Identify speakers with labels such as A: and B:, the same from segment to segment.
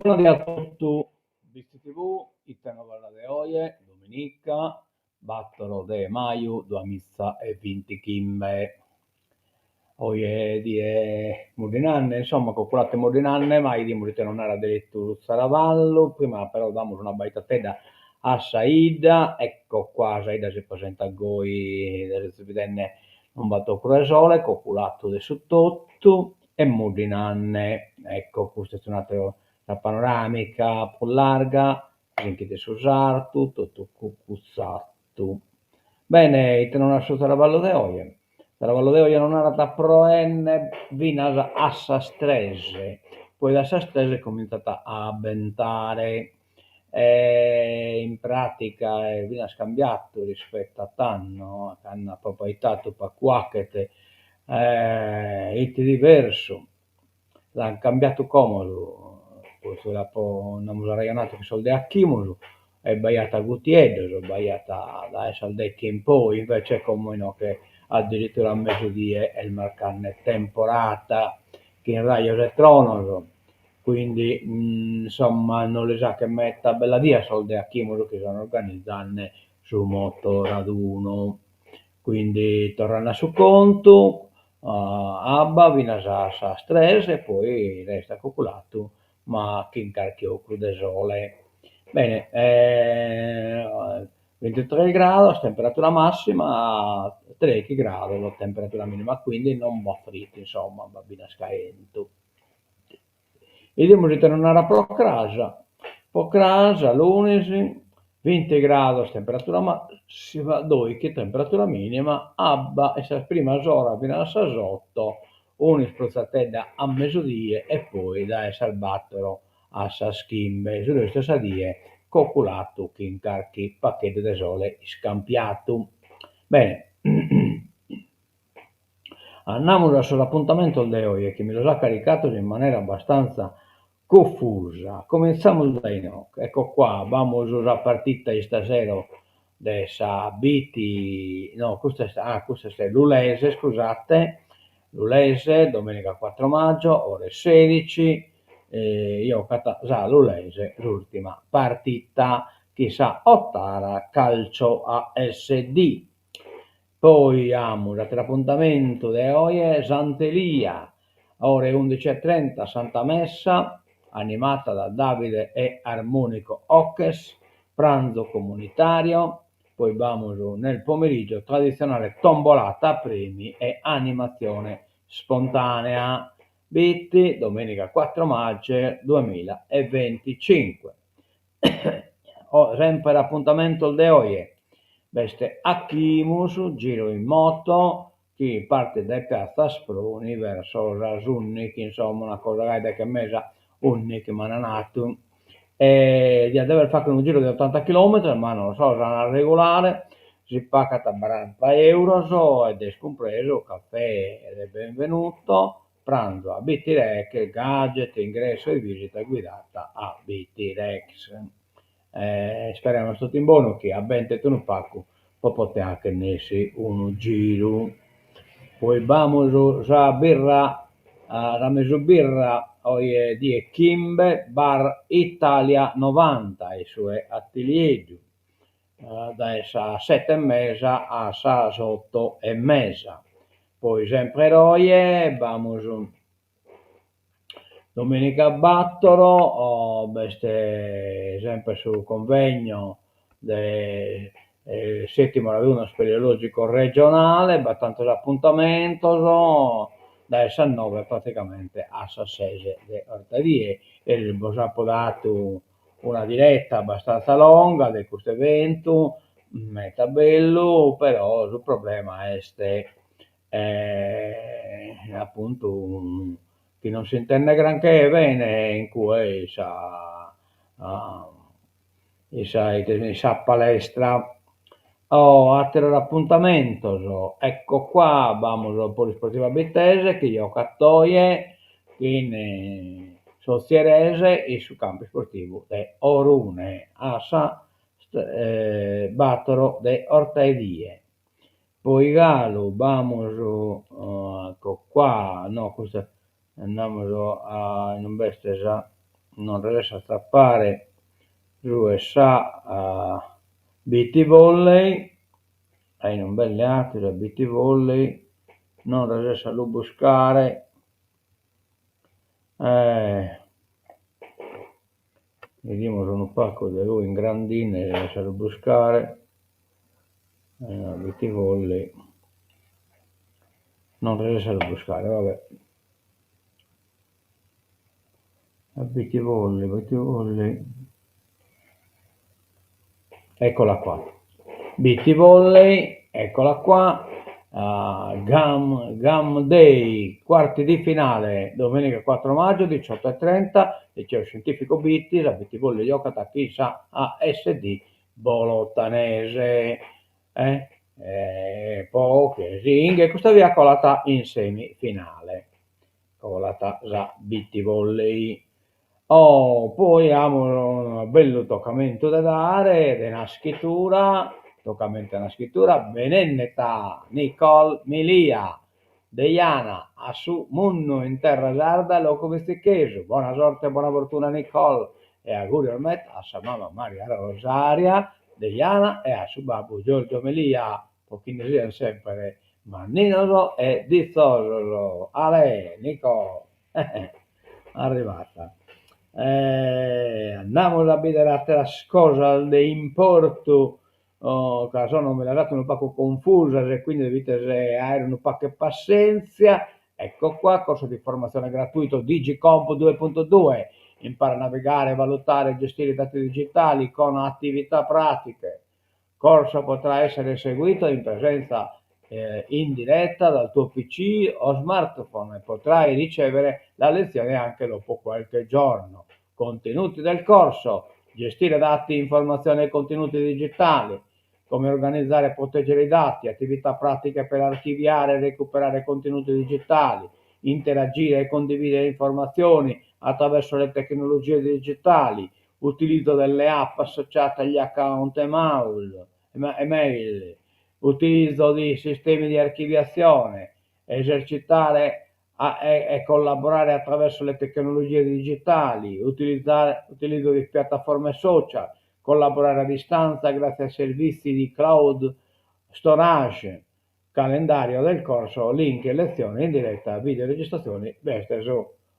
A: Buongiorno a tutti, visti TV, italiano parla de oie, domenica, battolo de maio 2020 Kimbe. Oie die Mudinanne, insomma, calcolate Mudinanne, ma di Murite non era diritto Saravallo, prima però damos una baitateda a Saida, ecco qua Saida si presenta a Goi, si vede un batto sole, calcolato de su tutto, e Mudinanne, ecco, questa è un'altra la panoramica più larga, anche di Susartu, tutto cucuzzatto. Bene, il non asciutto Saravallo de Oie. Saravallo de Oie non era da proenne, vina a Sastrese. Poi da Sastrese è cominciata a avventare, in pratica viene scambiato rispetto a Tanno, che hanno proprietato per qualche it diverso, l'hanno cambiato comodo, questo dopo abbiamo ragionato che soldi a Chimolo, è sbagliata a Gutierrez, è sbagliata da Saldecchi in poi, invece come no che addirittura a mezzodì è il marcarne temporata che in raio elettronoso, quindi insomma non le sa che metta bella via soldi a Chimolo che sono organizzate su moto raduno, quindi tornano su conto, Abba, Vinasa sa stress e poi resta calcolato, ma chi incarchio crudesole. Bene, 23 gradi, temperatura massima, 3 gradi la temperatura minima, quindi non va fritto, insomma, va bene scadendo. Idemo ritornare a Procrasa, lunedì, 20 gradi temperatura massima, 2 che temperatura minima, Abba e sa prima ora fino a Sasotto, un'isprozzatella a mezzodì e poi da Salvatore a Saschimbe, sulle stesse die, coculato, che incarchi, pacchetto di sole scampiato. Bene, andiamo sull'appuntamento di oggi che me lo ha caricato in maniera abbastanza confusa. Cominciamo dai no. Ecco qua, vamos a partita stasera de Sabiti, no, questa è l'Ulese, scusate, l'Ulese, domenica 4 maggio, ore 16, io ho già l'Ulese, l'ultima partita, chissà, Ottara, calcio a SD. Poi abbiamo l'appuntamento di oggi, Sant'Elia, ore 11:30, Santa Messa, animata da Davide e Armonico Oches, pranzo comunitario, poi vamos nel pomeriggio, tradizionale tombolata a premi e animazione spontanea. Bitti, domenica 4 maggio 2025. Sempre l'appuntamento di oggi. Veste Achimus, giro in moto, chi parte da piazza Spruni verso Rasunnik, insomma una cosa che mesa Unnik Mananatum, e di aver fatto un giro di 80 km, ma non lo so, sarà regolare, si paga 40 euro ed è scompreso caffè ed è benvenuto, pranzo a BT-Rex, gadget, ingresso e visita guidata a BT-Rex. Speriamo tutti in buono che a Bente un pacco poi potete anche nessi un giro. Poi vamos a birra, a mezzo birra di Kimbe Bar Italia 90 e sue atelier da essa 7:30 a sa 8:30. Poi sempre roie, vamos domenica Battoro, sempre sul convegno del settimo raduno speleologico regionale, tanto l'appuntamento da 19 praticamente a Sassese de Ortadie e il Bosapo dato una diretta abbastanza lunga di questo evento, meta bello, però il problema è appunto che non si intende granché bene in cui sa palestra. Altro appuntamento, ecco qua, vamos al Polisportiva Bittese che io cattoie in Sozierese e su campo sportivo di Orune, Asa, Battoro de Ortaedie. Poi Galo, vamos, ecco qua, no, questo andiamo a in un non riesce a strappare giù e sa beach volley, è in un bel atto da beach volley, non riesce a lo buscare, vediamo un pacco di lui in grandine, riesce a lo buscare, beach volley, non riesce a lo buscare, vabbè. Beach volley, eccola qua, beach volley, eccola qua, Gam Day, quarti di finale, domenica 4 maggio 18:30, liceo scientifico Bitti, la beach volley giocata chissà ASD Bolottanese, poche zinghe, questa via colata in semifinale, colata za beach volley. Poi abbiamo un bello toccamento da dare, una scrittura, benenneta Nicole Milia, Deiana, a su munno in terra sarda, loco vesticheso, buona sorte e buona fortuna Nicole, e auguri ormet a sua mamma Maria Rosaria, Deiana e a suo babbo Giorgio Melia, pochino siano sempre, ma Ninoso e Dizzoso, ale, Nicole, arrivata. Andiamo a vedere altre cose di importo, che sono me la date un po' confusa, e quindi dovete avere un po' che pazienza. Ecco qua, corso di formazione gratuito Digicomp 2.2, impara a navigare, valutare e gestire i dati digitali con attività pratiche. Corso potrà essere seguito in presenza in diretta dal tuo PC o smartphone e potrai ricevere la lezione anche dopo qualche giorno. Contenuti del corso: gestire dati, informazioni e contenuti digitali, come organizzare e proteggere i dati, attività pratiche per archiviare e recuperare contenuti digitali, interagire e condividere informazioni attraverso le tecnologie digitali, utilizzo delle app associate agli account email, utilizzo di sistemi di archiviazione, esercitare e collaborare attraverso le tecnologie digitali, utilizzo di piattaforme social, collaborare a distanza grazie a servizi di cloud storage, calendario del corso, link e lezioni in diretta, video registrazioni,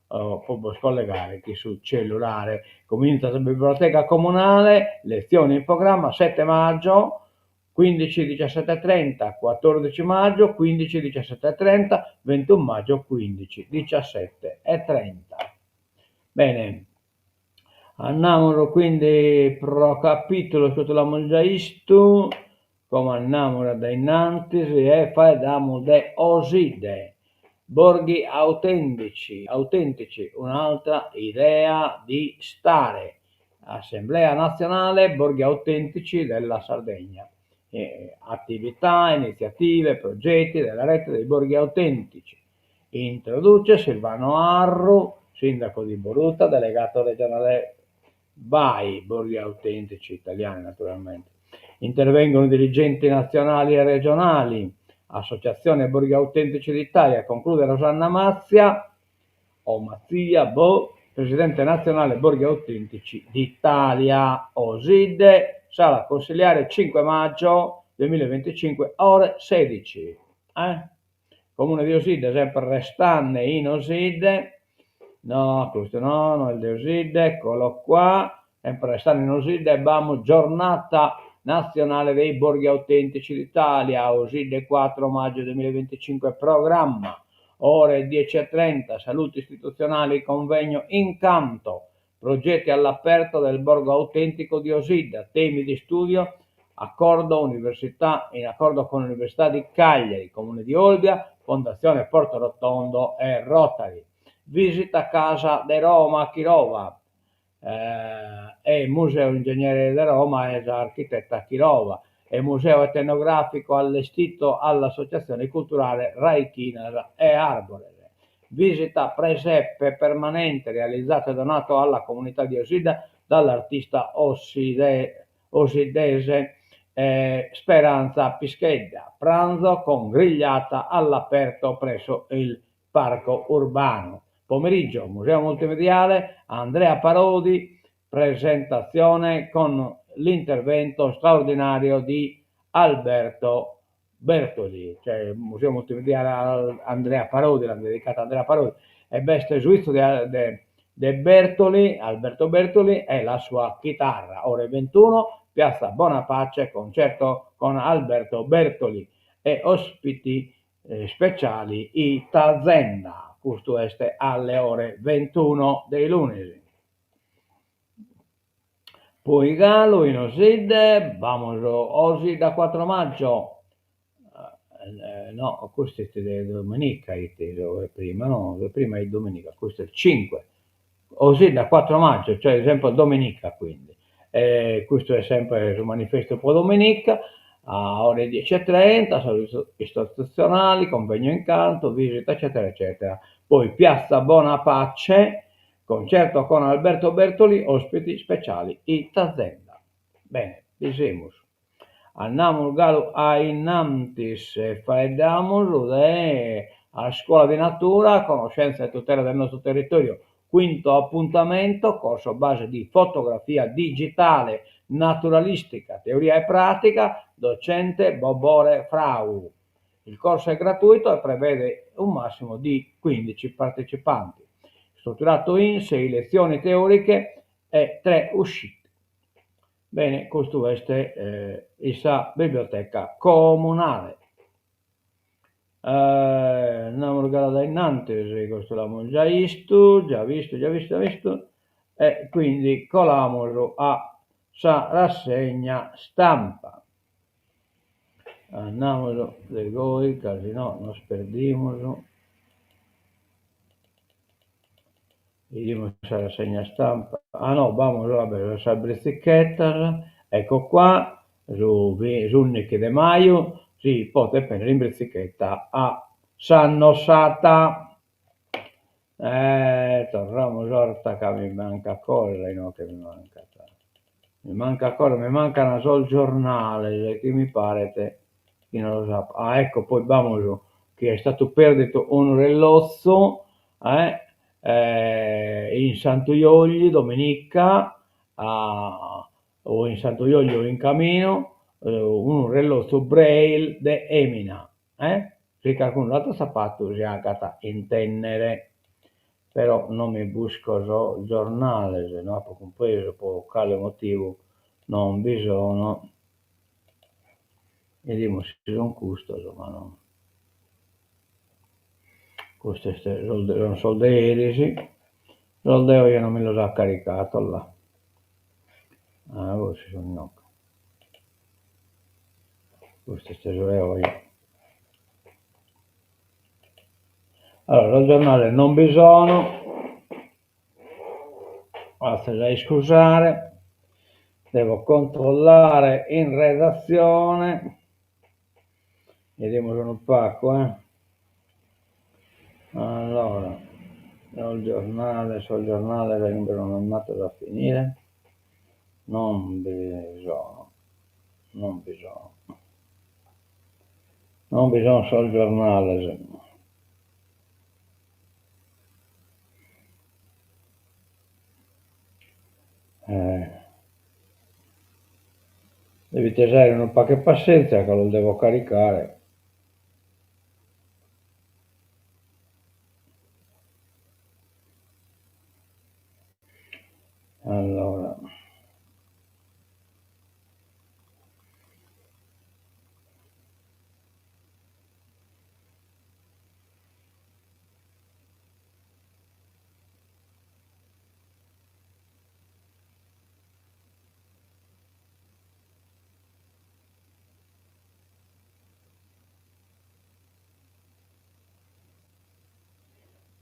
A: può scollegare chi sul cellulare. Comincia la biblioteca comunale, lezioni in programma 7 maggio, 15-17:30, 14 maggio, 15-17:30, 21 maggio, 15-17:30. Bene, andiamo quindi pro capitolo sotto la già come andiamo da innanzi e facciamo de oside, borghi autentici, un'altra idea di stare, Assemblea Nazionale Borghi Autentici della Sardegna. Attività, iniziative, progetti della rete dei borghi autentici. Introduce Silvano Arru, sindaco di Boruta, delegato regionale BAI, borghi autentici italiani naturalmente. Intervengono dirigenti nazionali e regionali, Associazione Borghi Autentici d'Italia, conclude Rosanna Mazia, presidente nazionale Borghi Autentici d'Italia, OSID, sala consigliare 5 maggio 2025, ore 16. Comune di Oside, sempre restando in Oside, no, questo no, non è di Oside, eccolo qua, sempre restando in Oside, abbiamo giornata nazionale dei borghi autentici d'Italia, Oside 4 maggio 2025, programma, ore 10:30, salute istituzionali, convegno Incanto, progetti all'aperto del borgo autentico di Oside, temi di studio, in accordo con l'Università di Cagliari, Comune di Olbia, Fondazione Porto Rotondo e Rotary. Visita Casa de Roma a Chirova, e il Museo Ingegnere di Roma è l'architetta Chirova, e Museo Etnografico allestito all'Associazione Culturale Raichina e Arborele. Visita presepe permanente realizzata e donato alla comunità di Oside dall'artista osidese Speranza Pischedda. Pranzo con grigliata all'aperto presso il parco urbano. pomeriggio, Museo Multimediale, Andrea Parodi, presentazione con l'intervento straordinario di Alberto Bertoli, cioè il Museo Multimediale Andrea Parodi, l'hanno dedicato a Andrea Parodi, e Beste Suizzo di Bertoli, Alberto Bertoli, e la sua chitarra, ore 21, Piazza Bonapace, concerto con Alberto Bertoli e ospiti speciali i Tazenda, questo è alle ore 21 dei lunedì. Poi Galo in Oside, vamos oggi da 4 maggio, no, questo è domenica, prima, no, prima è domenica, questo è il 5, così da 4 maggio, cioè esempio domenica quindi, questo è sempre sul manifesto Pro Domenica, a ore 10:30, saluti istituzionali, convegno in canto, visita eccetera eccetera. Poi Piazza Bonapace, concerto con Alberto Bertoli, ospiti speciali, i Tazenda. Bene, diciamo, andiamo a innantis e facciamo a scuola di natura, conoscenza e tutela del nostro territorio, quinto appuntamento, corso base di fotografia digitale, naturalistica, teoria e pratica, docente Bobore Frau. Il corso è gratuito e prevede un massimo di 15 partecipanti, strutturato in 6 lezioni teoriche e 3 uscite. Bene, questo è la biblioteca comunale. Andiamo da innanzi, questo l'abbiamo già visto, e quindi coliamo a sa rassegna stampa. Andiamo de voi, casi no, nos perdimos. Vediamo la rassegna stampa. Ah no, vamos a ver las brizzichetas. Ecco qua, su Unnichi De Maio, si potete prendere in brizzichetta a Sannossata. Torniamo sorta che mi manca cosa, no, che mi manca. Mi manca cosa, mi manca una sol giornale, che mi pare te, chi non lo sa. Ah, ecco, poi vamos, che è stato perduto un relozzo, in Santuiogli domenica, o in Santuiogli o in Camino, un relozzo Braille de Emina, se qualcun altro sapato si agata intendere, però non mi busco giornale, se no per compreso per quale motivo non bisogna, vediamo se sono questo, insomma no. Questo sono soldi erisi, soldeo io non me lo ha caricato là. Ah, questi sono no. Questo è io. Allora, il giornale non bisogna, basta scusare, devo controllare in redazione, vediamo se non pacco, Allora, sul giornale vengono normato da finire, non bisogna sul giornale. Devi tesere un po' che pazienza che lo devo caricare. Allora,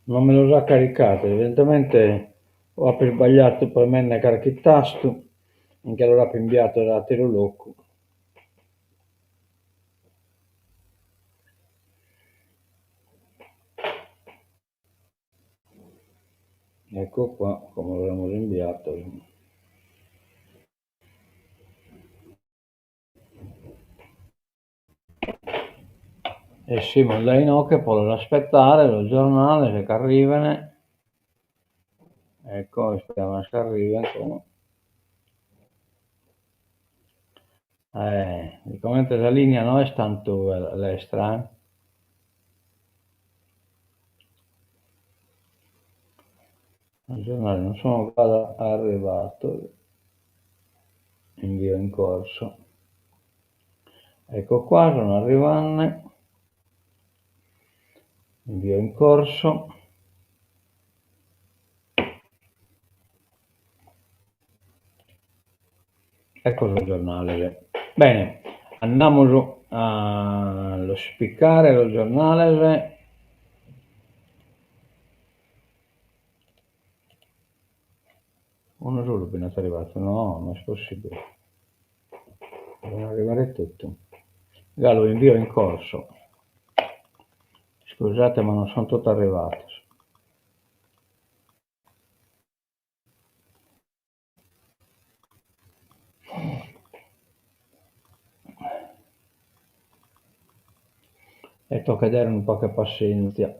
A: non me lo sa caricato, evidentemente ho appena sbagliato per me ne carichi il tasto, anche allora ho inviato da tiro locco. Ecco qua come l'avremmo inviato. E sì, ma lei no, che può aspettare lo giornale se che arrivano. ecco, speriamo che arrivi ancora. Come la linea no è tanto all'estra, il giornale non sono ancora arrivato, invio in corso. Ecco qua, sono arrivando, invio in corso. Ecco il giornale. Bene, andiamo allo spiccare lo giornale. Uno solo appena è arrivato, no, non è possibile. Devono arrivare tutto. Lo invio in corso. Scusate, ma non sono tutto arrivato. E tocca dare un po' che pazienza.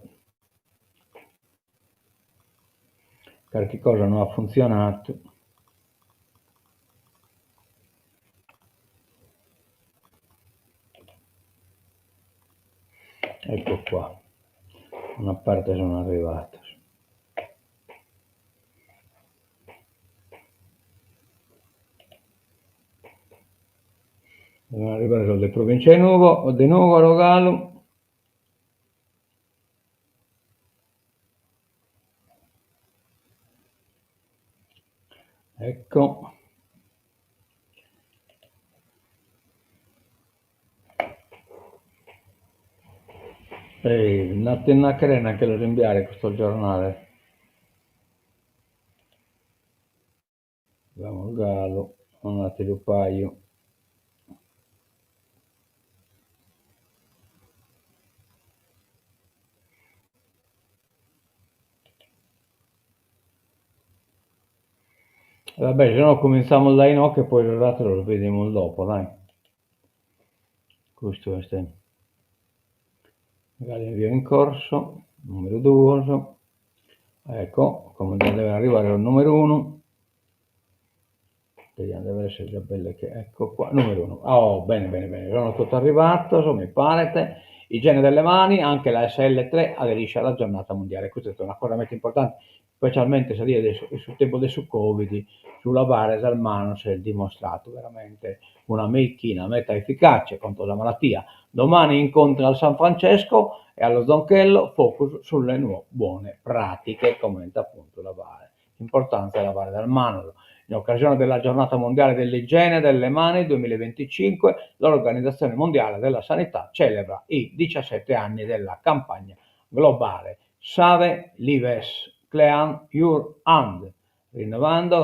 A: Qualche cosa non ha funzionato. Ecco qua. Una parte sono arrivato. Devono arrivare sulle province di Nuovo Gallo. Ecco. Una crena che lo rinviare questo giornale. Abbiamo il Gallo, un altro paio. Vabbè, se no cominciamo dai no, che poi il resto lo vediamo dopo, dai. Questo è magari invio in corso, numero 2. Ecco, come deve arrivare al numero 1. Vediamo, deve essere già belle che... Ecco qua, numero 1. Oh, bene, bene, bene, sono tutto arrivato, mi pare. Igiene delle mani, anche la SL3 aderisce alla giornata mondiale. Questa è una cosa molto importante, specialmente se dire sul tempo del Covid, sulla lavare le mani si è dimostrato veramente una meta efficace contro la malattia. Domani incontro al San Francesco e allo Zonchello, focus sulle buone pratiche, commenta appunto lavare. L'importanza è lavare le mani. In occasione della giornata mondiale dell'igiene delle mani 2025, l'Organizzazione Mondiale della Sanità celebra i 17 anni della campagna globale Save Lives, Clean Your Hand, rinnovando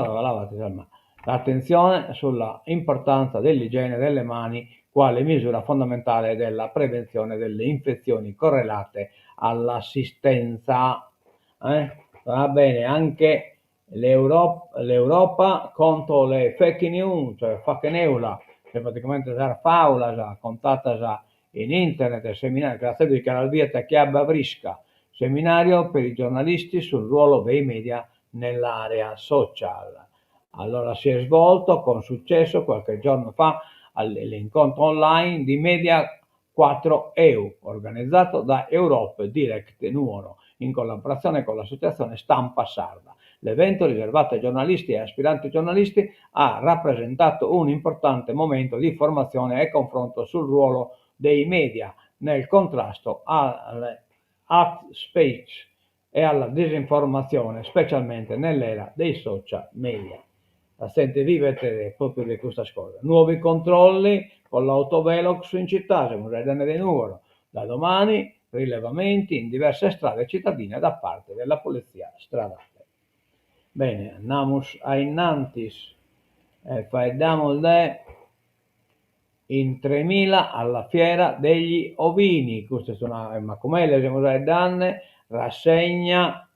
A: l'attenzione sulla importanza dell'igiene delle mani quale misura fondamentale della prevenzione delle infezioni correlate all'assistenza. Va bene, anche l'Europa contro le fake news, cioè fake news, che praticamente sarà faula, contata in internet, seminario, grazie di Caralbieta Chiabba Brisca, seminario per i giornalisti sul ruolo dei media nell'area social. Allora si è svolto con successo qualche giorno fa l'incontro online di Media 4EU, organizzato da Europe Direct Nuoro, in collaborazione con l'associazione Stampa Sarda. L'evento, riservato ai giornalisti e aspiranti giornalisti, ha rappresentato un importante momento di formazione e confronto sul ruolo dei media nel contrasto alle hate speech e alla disinformazione, specialmente nell'era dei social media. La sente vivere proprio di questa cosa. Nuovi controlli con l'autovelox in città, siamo Redane di Nuoro. Da domani rilevamenti in diverse strade cittadine da parte della polizia stradale. Bene, andiamo ai Nantis. Facciamo in 3000 alla fiera degli ovini. Queste sono, ma come le siamo danne, rassegna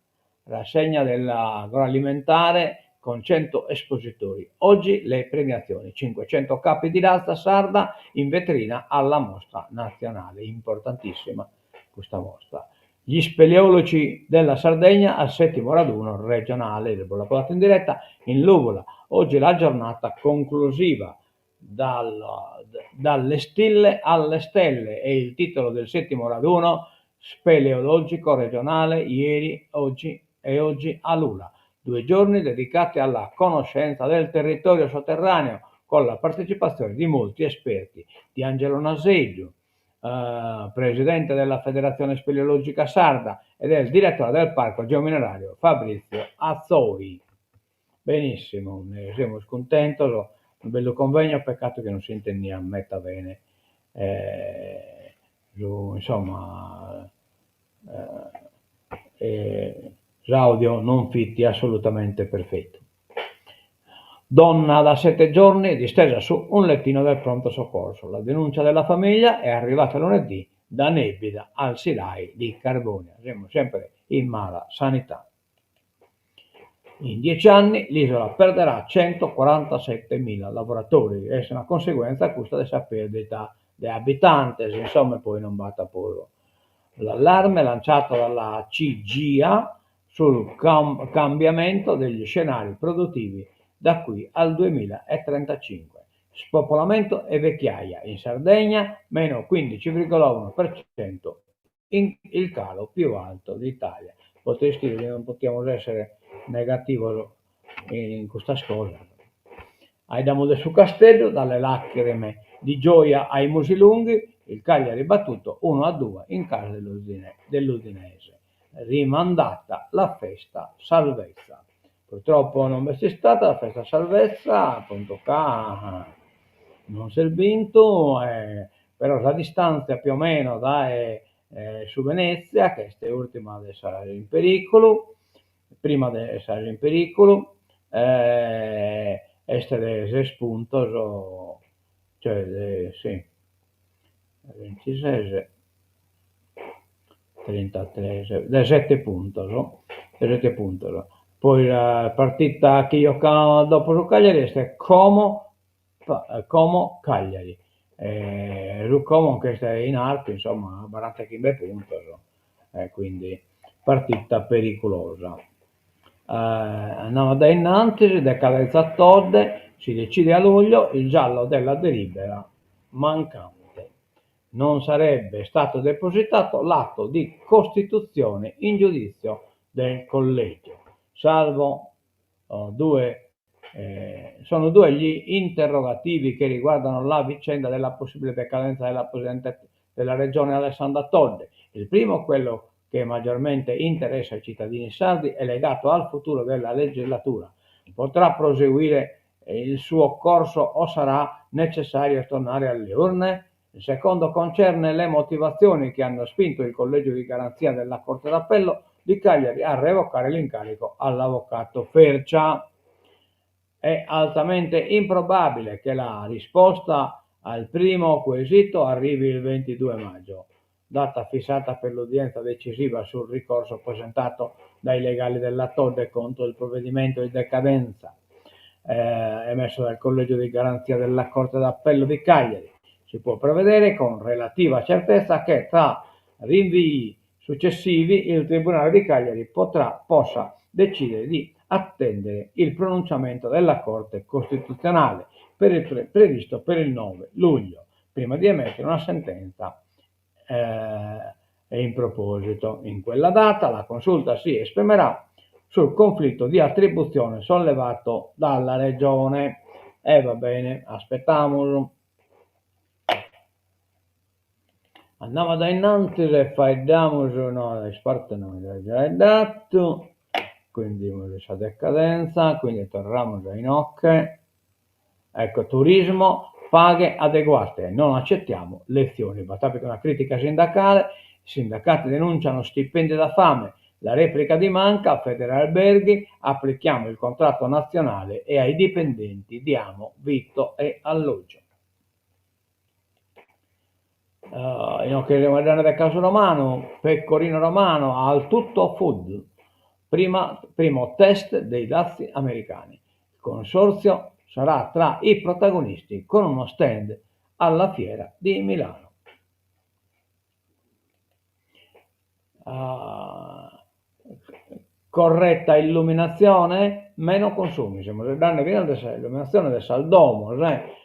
A: dell'agroalimentare con 100 espositori. Oggi le premiazioni, 500 capi di razza sarda in vetrina alla mostra nazionale, importantissima questa mostra. Gli speleologi della Sardegna al 7° raduno regionale, il Bollapolato in diretta, in Luvola. Oggi la giornata conclusiva dalle stille alle stelle è il titolo del 7° raduno speleologico regionale ieri, oggi e oggi a Lula. 2 giorni dedicati alla conoscenza del territorio sotterraneo con la partecipazione di molti esperti, di Angelo Naseggio, presidente della Federazione Speleologica Sarda, ed è il direttore del Parco Geominerario Fabrizio Azzori. Benissimo, ne siamo contenti, un bello convegno, peccato che non si intendia metta bene, insomma, l'audio non fitti assolutamente perfetto. Donna da 7 giorni distesa su un lettino del pronto soccorso. La denuncia della famiglia è arrivata lunedì da Nebida al Silai di Carbonia. Siamo sempre in mala sanità. In 10 anni l'isola perderà 147.000 lavoratori. È una conseguenza a questa della perdita di abitanti, insomma, poi non basta poi. L'allarme lanciato dalla CGA sul cambiamento degli scenari produttivi da qui al 2035. Spopolamento e vecchiaia. In Sardegna meno 15,1%, il calo più alto d'Italia. Potete scrivere, non possiamo essere negativi in questa cosa. Ai Damude su Castello, dalle lacrime di gioia ai musi lunghi, il Cagliari battuto 1-2 in casa dell'Udinese. Rimandata la festa salvezza. Purtroppo non c'è stata la festa salvezza, appunto qua non si è vinto, però la distanza più o meno da su Venezia, che è ultima di essere in pericolo, prima di essere in pericolo, essere 6 puntos, cioè sì, 26, 33, 7 puntos, no? 7 puntos. Poi la partita che giocava dopo su Cagliari è Como Cagliari. Su Como che sta in alto, insomma, 45 punti, quindi partita pericolosa. Andiamo da innanzi, decadenza Todde, si decide a luglio il giallo della delibera mancante. Non sarebbe stato depositato l'atto di costituzione in giudizio del collegio, salvo sono due gli interrogativi che riguardano la vicenda della possibile decadenza della Presidente della Regione Alessandra Todde. Il primo, quello che maggiormente interessa i cittadini sardi, è legato al futuro della legislatura. Potrà proseguire il suo corso o sarà necessario tornare alle urne? Il secondo concerne le motivazioni che hanno spinto il collegio di garanzia della Corte d'Appello di Cagliari a revocare l'incarico all'avvocato Fercia. È altamente improbabile che la risposta al primo quesito arrivi il 22 maggio, data fissata per l'udienza decisiva sul ricorso presentato dai legali della Todde contro il provvedimento di decadenza emesso dal collegio di garanzia della Corte d'Appello di Cagliari. Si può prevedere con relativa certezza che tra rinvii successivi il Tribunale di Cagliari possa decidere di attendere il pronunciamento della Corte Costituzionale previsto per il 9 luglio, prima di emettere una sentenza in proposito. In quella data la Consulta si esprimerà sul conflitto di attribuzione sollevato dalla Regione. Va bene, aspettiamolo. Andiamo da innanzi e facciamo no, sport non è già dato, quindi questa decadenza, quindi torniamo da Inocche. Ecco, turismo, paghe adeguate, non accettiamo lezioni. Battaglia per una critica sindacale, i sindacati denunciano stipendi da fame, la replica di Manca, Federalberghi, applichiamo il contratto nazionale e ai dipendenti diamo vitto e alloggio. Che riguardano del caso Romano, Pecorino Romano al Tutto Food, primo test dei dazi americani. Il consorzio sarà tra i protagonisti con uno stand alla fiera di Milano. corretta illuminazione, meno consumi. Siamo danno via l'illuminazione del saldomo,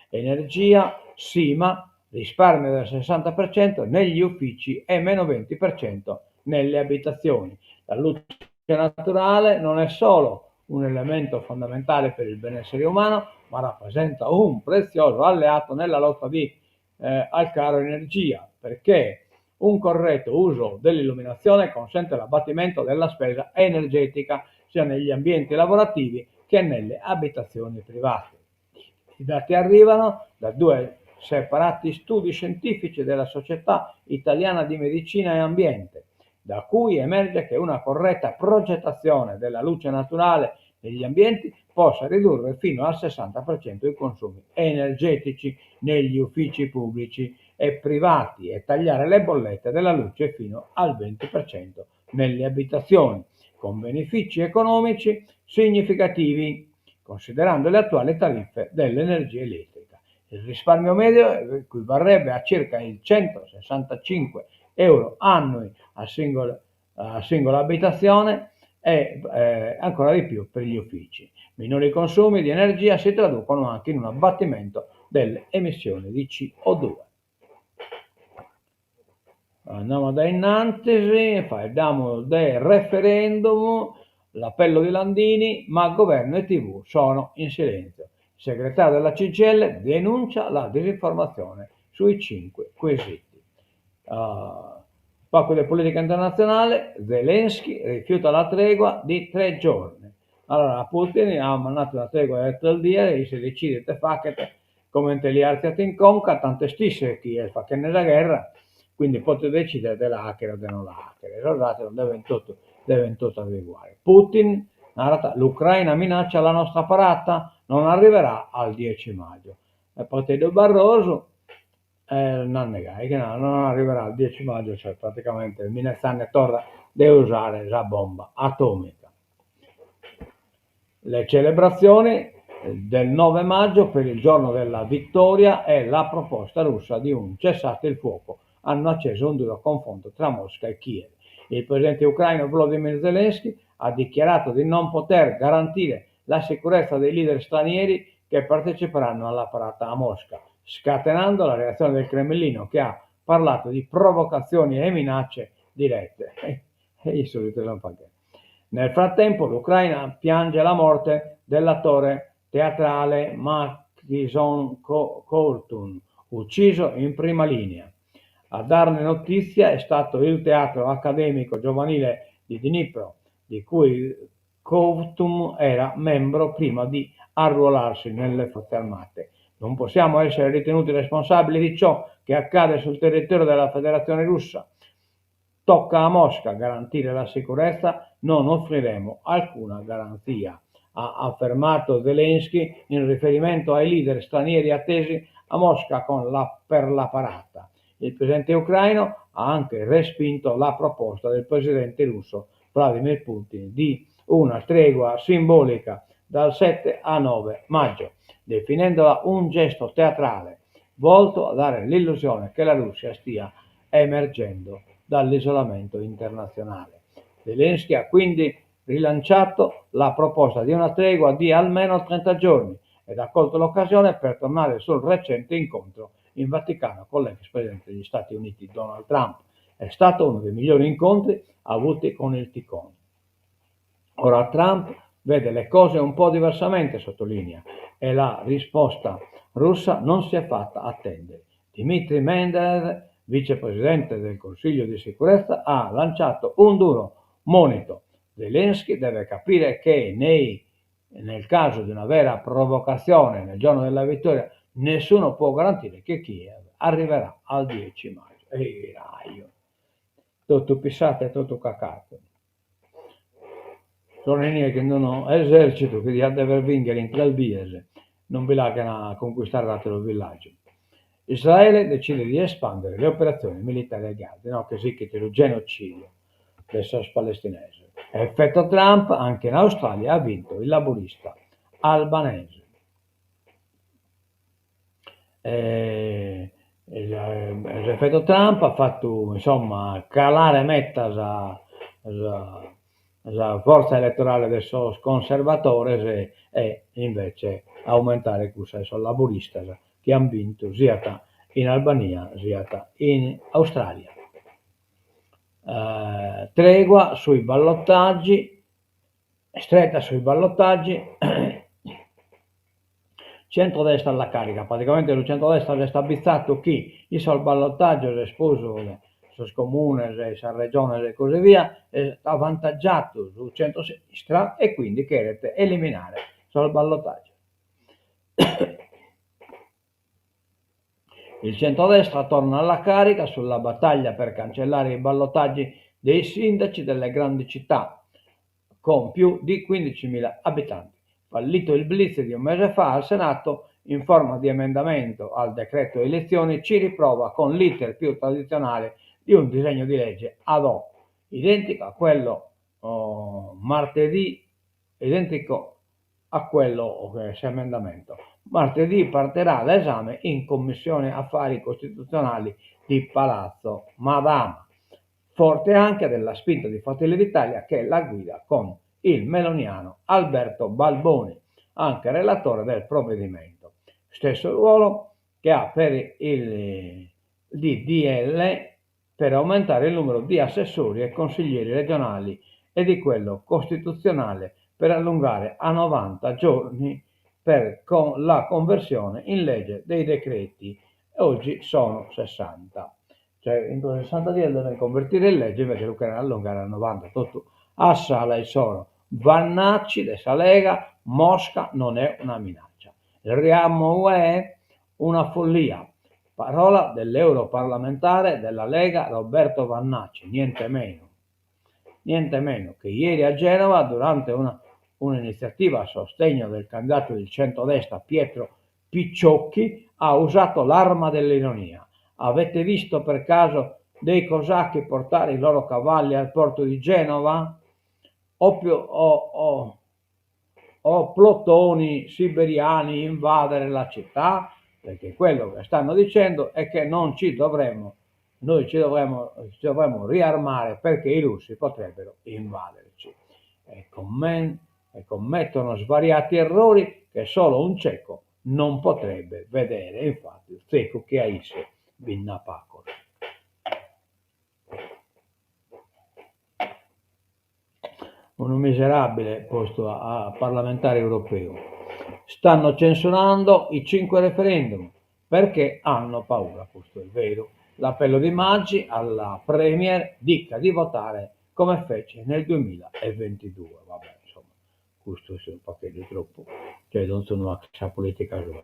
A: energia, SIMA, risparmio del 60% negli uffici e meno 20% nelle abitazioni. La luce naturale non è solo un elemento fondamentale per il benessere umano, ma rappresenta un prezioso alleato nella lotta al caro energia, perché un corretto uso dell'illuminazione consente l'abbattimento della spesa energetica sia negli ambienti lavorativi che nelle abitazioni private. I dati arrivano da due separati studi scientifici della Società Italiana di Medicina e Ambiente, da cui emerge che una corretta progettazione della luce naturale negli ambienti possa ridurre fino al 60% i consumi energetici negli uffici pubblici e privati e tagliare le bollette della luce fino al 20% nelle abitazioni, con benefici economici significativi, considerando le attuali tariffe dell'energia elettrica. Il risparmio medio equivarrebbe a circa il 165 euro annui a singola abitazione e ancora di più per gli uffici. Minori consumi di energia si traducono anche in un abbattimento delle emissioni di CO2. Andiamo da innanzi, parliamo del referendum, l'appello di Landini, ma governo e TV sono in silenzio. Il segretario della CGIL denuncia la disinformazione sui 5 quesiti. Pacco di politica internazionale, Zelensky rifiuta la tregua di 3 giorni. Allora Putin ha mandato la tregua del 3 dia e se decidete facete come te li arziate in conca, tante stesse chi fa che nella guerra, quindi potete decidere della hacker o della non hacker. Ricordate, non deve tutto adeguare. Putin narra, l'Ucraina minaccia la nostra parata, non arriverà al 10 maggio. E poi Tedeo Barroso non negare che non arriverà al 10 maggio, cioè praticamente il Minezzane torna deve usare la bomba atomica. Le celebrazioni del 9 maggio per il giorno della vittoria e la proposta russa di un cessate il fuoco hanno acceso un duro confronto tra Mosca e Kiev. Il presidente ucraino Volodymyr Zelensky ha dichiarato di non poter garantire la sicurezza dei leader stranieri che parteciperanno alla parata a Mosca, scatenando la reazione del Cremlino che ha parlato di provocazioni e minacce dirette. Nel frattempo l'Ucraina piange la morte dell'attore teatrale Makhison Koultun, ucciso in prima linea. A darne notizia è stato il teatro accademico giovanile di Dnipro, di cui Koultun era membro prima di arruolarsi nelle forze armate. Non possiamo essere ritenuti responsabili di ciò che accade sul territorio della Federazione Russa. Tocca a Mosca garantire la sicurezza, non offriremo alcuna garanzia, ha affermato Zelensky in riferimento ai leader stranieri attesi a Mosca per la parata. Il presidente ucraino ha anche respinto la proposta del presidente russo Vladimir Putin di una tregua simbolica dal 7 a 9 maggio, definendola un gesto teatrale volto a dare l'illusione che la Russia stia emergendo dall'isolamento internazionale. Zelensky ha quindi rilanciato la proposta di una tregua di almeno 30 giorni ed ha colto l'occasione per tornare sul recente incontro in Vaticano con l'ex presidente degli Stati Uniti Donald Trump. È stato uno dei migliori incontri avuti con il ticone. Ora Trump vede le cose un po' diversamente, sottolinea, e la risposta russa non si è fatta attendere. Dmitry Medvedev, vicepresidente del Consiglio di sicurezza, ha lanciato un duro monito. Zelensky deve capire che nel caso di una vera provocazione nel giorno della vittoria, nessuno può garantire che Kiev arriverà al 10 maggio. E raio, tutto pissato e tutto cacato. Sono che non ho esercito che deve vincere in 3 biese, non vi lasciano conquistare l'altro villaggio. Israele decide di espandere le operazioni militari a Gaza, no, che sì che c'è il genocidio del SOS palestinese. Effetto Trump, anche in Australia ha vinto il laburista albanese. L'effetto Trump ha fatto insomma calare metà la forza elettorale dei conservatori e invece aumentare questa laburista che hanno vinto sia in Albania sia in Australia. Tregua sui ballottaggi, stretta sui ballottaggi. Centrodestra alla carica, praticamente il centrodestra sta abbizzato chi hizo il ballottaggio, l'esposo sus comunes, esa regione e così via, è avvantaggiato sul centro-sinistra e quindi chiede eliminare sul ballottaggio. Il centrodestra torna alla carica sulla battaglia per cancellare i ballottaggi dei sindaci delle grandi città con più di 15.000 abitanti. Fallito il blitz di un mese fa al Senato, in forma di emendamento al decreto elezioni, ci riprova con l'iter più tradizionale di un disegno di legge ad hoc, identico a quello martedì, identico a quello emendamento. Martedì partirà l'esame in Commissione Affari Costituzionali di Palazzo Madama. Forte anche della spinta di Fratelli d'Italia che la guida con il meloniano Alberto Balboni, anche relatore del provvedimento. Stesso ruolo che ha per il DDL per aumentare il numero di assessori e consiglieri regionali e di quello costituzionale per allungare a 90 giorni per la conversione in legge dei decreti. Oggi sono 60. Cioè, in 60 giorni devono convertire in legge, invece lo querano allungare a 90. Tutto a sala e solo. Vannacci dessa Lega, Mosca non è una minaccia. Il riamo è una follia. Parola dell'europarlamentare della Lega Roberto Vannacci, niente meno che ieri a Genova durante un'iniziativa a sostegno del candidato del centrodestra Pietro Picciocchi ha usato l'arma dell'ironia. Avete visto per caso dei cosacchi portare i loro cavalli al porto di Genova? O plotoni siberiani invadere la città? Perché quello che stanno dicendo è che noi ci dovremmo riarmare perché i russi potrebbero invaderci e commettono svariati errori che solo un cieco non potrebbe vedere. Infatti il cieco che aisse vinna pacor. Un miserabile posto a parlamentare europeo. Stanno censurando i 5 referendum perché hanno paura, questo è vero. L'appello di Maggi alla Premier dica di votare come fece nel 2022. Vabbè, insomma, questo è un pacchetto troppo, cioè non sono una politica sua.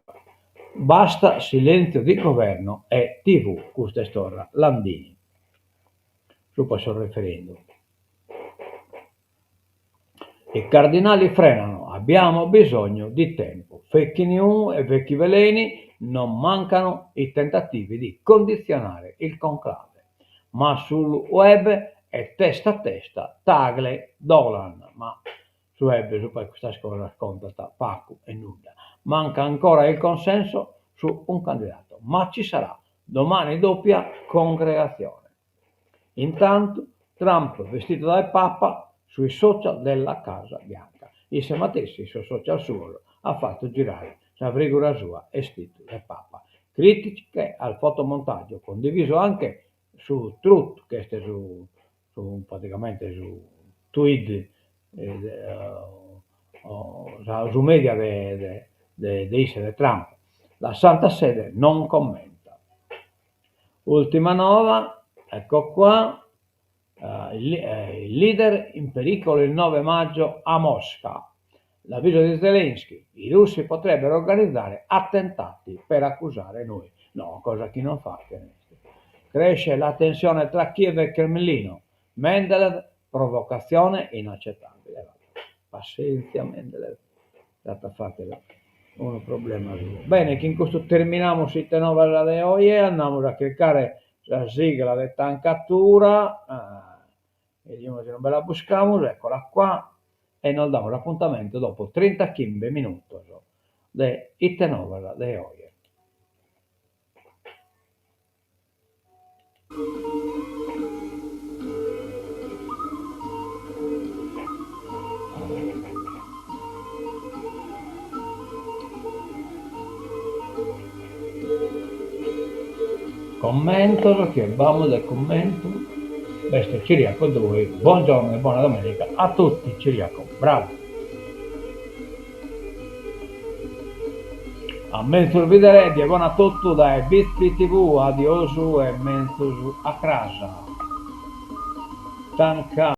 A: Basta silenzio di governo e TV, questa è storia. Landini, su questo referendum. I cardinali frenano, abbiamo bisogno di tempo. Fake news e vecchi veleni, non mancano i tentativi di condizionare il conclave. Ma sul web è testa a testa, Tagle, Dolan, ma su web su questa cosa scontata Pacu e nulla. Manca ancora il consenso su un candidato, ma ci sarà domani doppia congregazione. Intanto Trump, vestito da Papa, sui social della Casa Bianca. Insieme a sui social suo ha fatto girare la figura sua e scritto del Papa. Critiche al fotomontaggio, condiviso anche su Truth, che è praticamente su tweet, su media di Trump. La Santa Sede non commenta. Ultima nova, ecco qua. Il leader in pericolo il 9 maggio a Mosca. L'avviso di Zelensky, i russi potrebbero organizzare attentati per accusare noi. No, cosa chi non fa? Cresce la tensione tra Kiev e Cremlino. Mendeleev, provocazione inaccettabile. Pazienza Mendeleev, fatelo un problema suo. Bene, che in questo terminiamo sitte novella de hoy, andiamo a cercare la sigla di tancatura. Vediamo se non ve la buscamos, eccola qua, e nos damos l'appuntamento dopo 35 minuti di Itte Novella de hoy. Commento, che vamo del commento. Questo è Ciriaco 2. Buongiorno e buona domenica a tutti. Ciriaco, bravo. A mensul vedere di buona a tutti dai Bispi TV, adiosu e mensus a casa. Tanca.